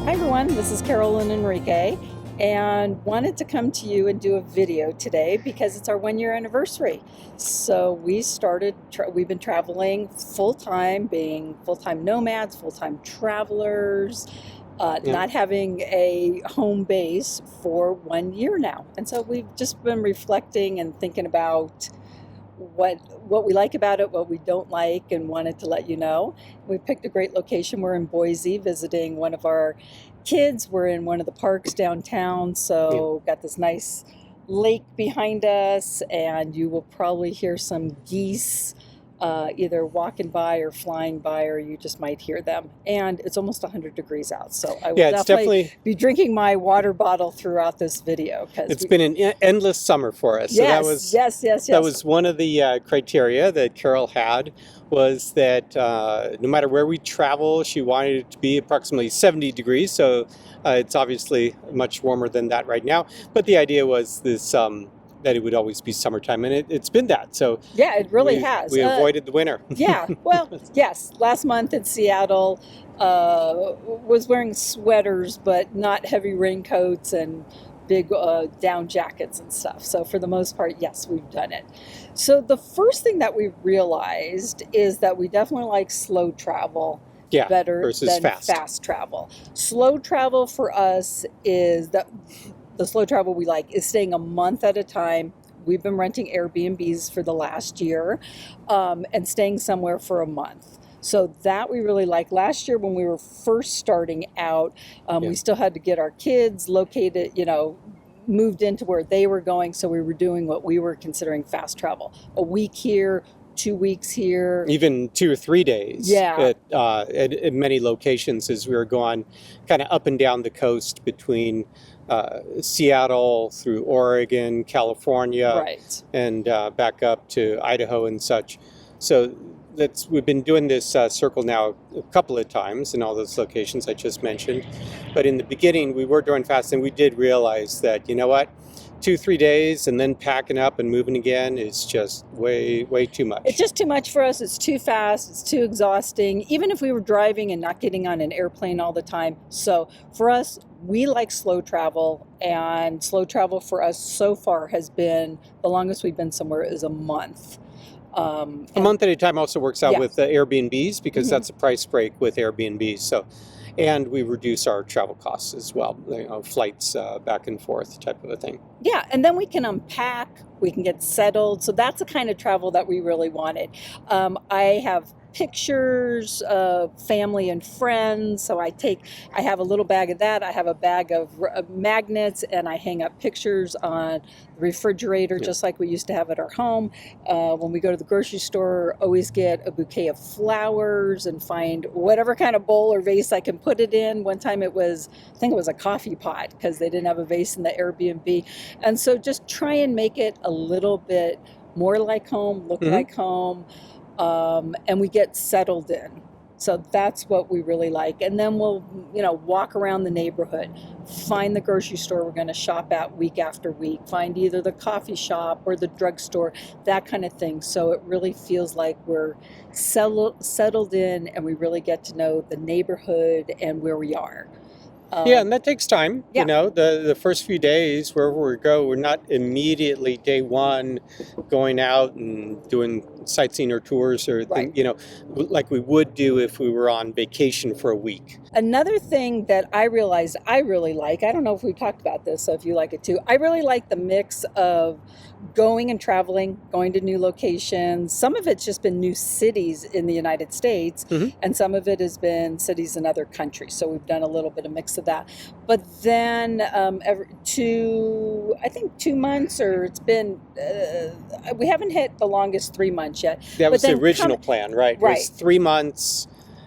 Hi everyone, this is Carole Enrique, and wanted to come to you and do a video today because it's our 1 year anniversary. So we've been traveling full-time, being full-time nomads, full-time travelers, not having a home base for 1 year now. And so we've just been reflecting and thinking about what we like about it, what we don't like, and wanted to let you know. We picked a great location. We're in Boise visiting one of our kids. We're in one of the parks downtown, so got this nice lake behind us, and you will probably hear some geese either walking by or flying by, or you just might hear them. And it's almost 100 degrees out, so I will definitely be drinking my water bottle throughout this video. It's been an endless summer for us. Yes, so yes. That was one of the criteria that Carole had, was that no matter where we travel, she wanted it to be approximately 70 degrees. So it's obviously much warmer than that right now. But the idea was this, that it would always be summertime, and it's been that. So yeah, it really has. We avoided the winter. Yeah, well, yes. Last month in Seattle, was wearing sweaters, but not heavy raincoats and big down jackets and stuff. So for the most part, yes, we've done it. So the first thing that we realized is that we definitely like slow travel better than fast travel. Slow travel for us is the slow travel we like is staying a month at a time. We've been renting Airbnbs for the last year and staying somewhere for a month. So that we really like. Last year when we were first starting out, we still had to get our kids located, moved into where they were going. So we were doing what we were considering fast travel. A week here, 2 weeks here. Even 2 or 3 days at many locations, as we were going kind of up and down the coast between Seattle through Oregon, California, and back up to Idaho and such. So we've been doing this circle now a couple of times in all those locations I just mentioned. But in the beginning, we were doing fast, and we did realize that, 2-3 days and then packing up and moving again is just way too much. It's just too much for us. It's too fast. It's too exhausting, even if we were driving and not getting on an airplane all the time. So for us, we like slow travel, and slow travel for us so far has been, the longest we've been somewhere is a month. A month at a time also works out with Airbnbs, because that's a price break with Airbnbs. So, and we reduce our travel costs as well, flights back and forth type of a thing. Yeah, and then we can unpack, we can get settled. So that's the kind of travel that we really wanted. I have pictures of family and friends, so I have a little bag of that. I have a bag of magnets, and I hang up pictures on the refrigerator, just like we used to have at our home. When we go to the grocery store, always get a bouquet of flowers and find whatever kind of bowl or vase I can put it in. One time I think it was a coffee pot, because they didn't have a vase in the Airbnb. And so just try and make it a little bit more like home, look like home. And we get settled in. So that's what we really like. And then we'll, walk around the neighborhood, find the grocery store we're going to shop at week after week, find either the coffee shop or the drugstore, that kind of thing. So it really feels like we're settled in, and we really get to know the neighborhood and where we are. And that takes time. The first few days, wherever we go, we're not immediately day one going out and doing sightseeing or tours or like we would do if we were on vacation for a week. Another thing that I realized I really like, I don't know if we've talked about this, so if you like it too, I really like the mix of going and traveling, going to new locations. Some of it's just been new cities in the United States, and some of it has been cities in other countries. So we've done a little bit of mix of that. But then I think 2 months, or it's been, we haven't hit the longest 3 months yet. That was the original plan, right? Right. It was 3 months,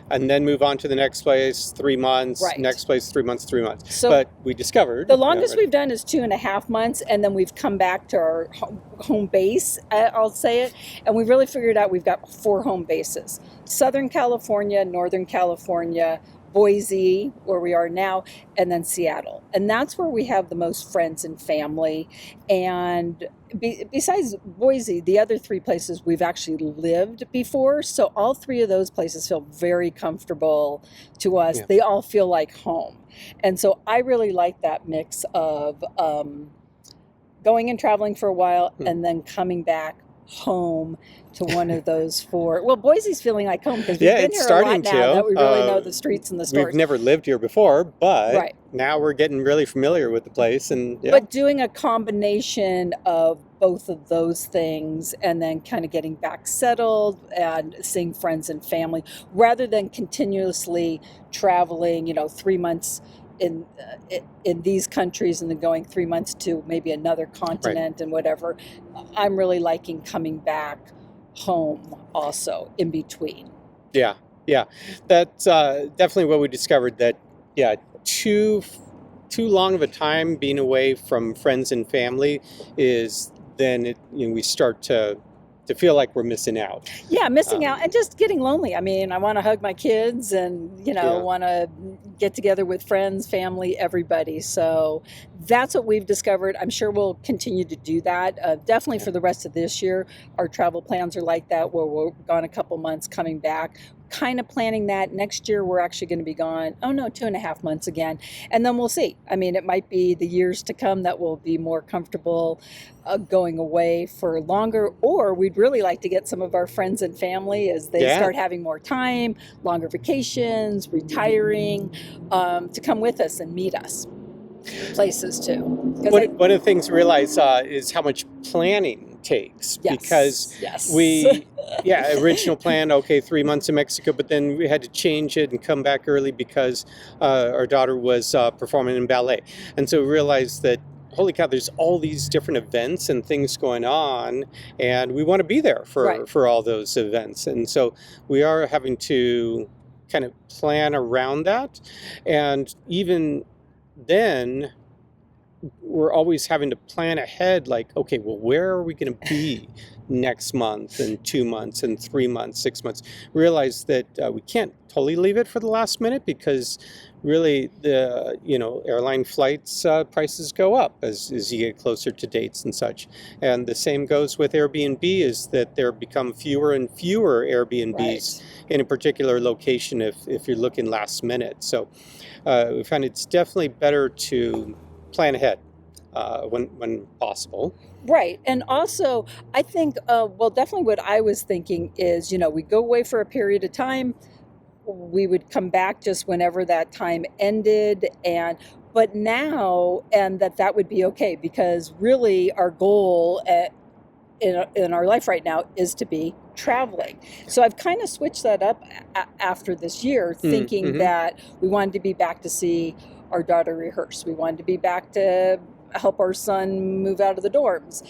and then move on to the next place, 3 months, next place, 3 months, 3 months. So but we discovered the longest we've done is 2.5 months, and then we've come back to our home base, I'll say it, and we really figured out we've got 4 home bases: Southern California, Northern California, Boise, where we are now, and then Seattle. And that's where we have the most friends and family. And besides Boise, the other three places we've actually lived before. So all three of those places feel very comfortable to us. Yeah. They all feel like home. And so I really like that mix of going and traveling for a while and then coming back home to one of those four. Well, Boise's feeling like home because we've been here a lot now that we really know the streets and the stores. We've never lived here before, but right. now we're getting really familiar with the place. And But doing a combination of both of those things and then kind of getting back settled and seeing friends and family rather than continuously traveling, 3 months in these countries and then going 3 months to maybe another continent and whatever. I'm really liking coming back home also in between. Yeah. That's definitely what we discovered, that too long of a time being away from friends and family is then we start to feel like we're missing out. Yeah, missing out and just getting lonely. I mean, I want to hug my kids and, want to get together with friends, family, everybody. So that's what we've discovered. I'm sure we'll continue to do that. Definitely for the rest of this year. Our travel plans are like that, where we're gone a couple months, coming back. Kind of planning that next year we're actually going to be gone 2.5 months again, and then we'll see. I mean, it might be the years to come that we'll be more comfortable going away for longer, or we'd really like to get some of our friends and family as they start having more time, longer vacations, retiring, to come with us and meet us places too. One of the things to realize is how much planning takes, because we original plan 3 months in Mexico, but then we had to change it and come back early because our daughter was performing in ballet, and so we realized that holy cow, there's all these different events and things going on, and we want to be there for all those events, and so we are having to kind of plan around that. And even then we're always having to plan ahead, like, okay, well, where are we going to be next month and 2 months and 3 months, 6 months? Realize that we can't totally leave it for the last minute, because really the airline flights prices go up as you get closer to dates and such. And the same goes with Airbnb, is that there become fewer and fewer Airbnbs in a particular location if you're looking last minute. So we find it's definitely better to plan ahead when possible. Right. And also, I think, definitely what I was thinking is, we go away for a period of time. We would come back just whenever that time ended. But now, and that would be okay, because really our goal in our life right now is to be traveling. So I've kind of switched that up after this year, thinking that we wanted to be back to see our daughter rehearse. We wanted to be back to help our son move out of the dorms.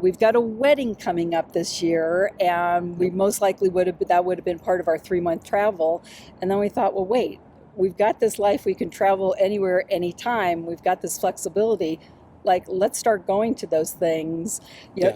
We've got a wedding coming up this year, and we most likely would have been part of our 3-month travel. And then we thought, well, wait, we've got this life. We can travel anywhere, anytime. We've got this flexibility. Like, let's start going to those things.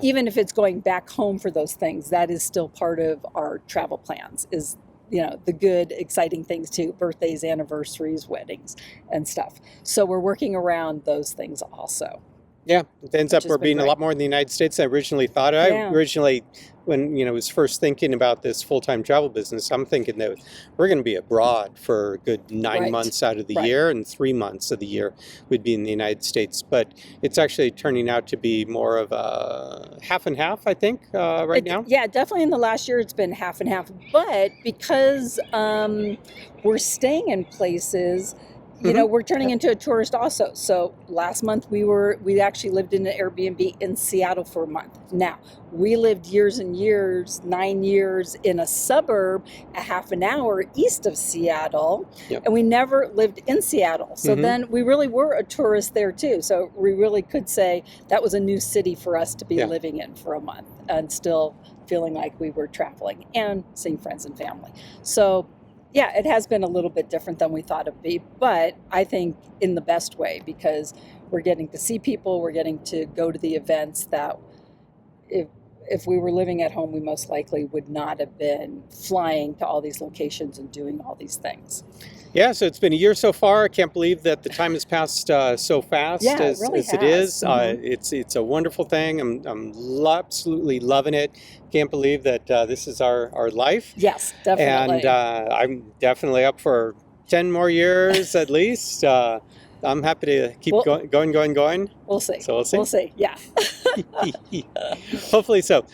Even if it's going back home for those things, that is still part of our travel plans, is the good, exciting things too: birthdays, anniversaries, weddings, and stuff. So we're working around those things also. Yeah, it ends up we're being a lot more in the United States than I originally thought. I originally, when was first thinking about this full-time travel business, I'm thinking that we're going to be abroad for a good 9 months out of the year, and 3 months of the year would be in the United States. But it's actually turning out to be more of a half and half, I think, right now. Yeah, definitely in the last year it's been half and half. But because we're staying in places, we're turning into a tourist also. So last month we actually lived in an Airbnb in Seattle for a month. Now, we lived years and years, 9 years, in a suburb a half an hour east of Seattle, and we never lived in Seattle. So then we really were a tourist there too. So we really could say that was a new city for us to be living in for a month and still feeling like we were traveling and seeing friends and family. So yeah, it has been a little bit different than we thought it would be, but I think in the best way, because we're getting to see people, we're getting to go to the events that if we were living at home, we most likely would not have been flying to all these locations and doing all these things. Yeah, so it's been a year so far. I can't believe that the time has passed so fast as, really as it is. has. It's a wonderful thing. I'm absolutely loving it. Can't believe that this is our life. Yes, And definitely. I'm definitely up for 10 more years at least. I'm happy to keep Well, going. we'll see. So we'll see. We'll see. Yeah. Hopefully so.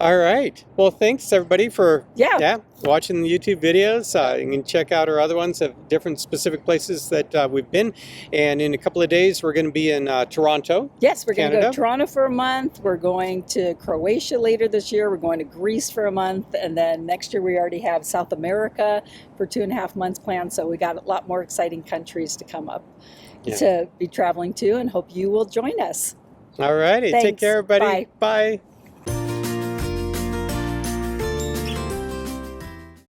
All right. Well, thanks everybody for watching the YouTube videos. You can check out our other ones of different specific places that we've been. And in a couple of days, we're going to be in Toronto. Yes, we're going to Canada. go to Toronto for a month. We're going to Croatia later this year. We're going to Greece for a month. And then next year we already have South America for 2.5 months planned. So we got a lot more exciting countries to come up to be traveling to, and hope you will join us. All righty. Take care, everybody. Bye. Bye.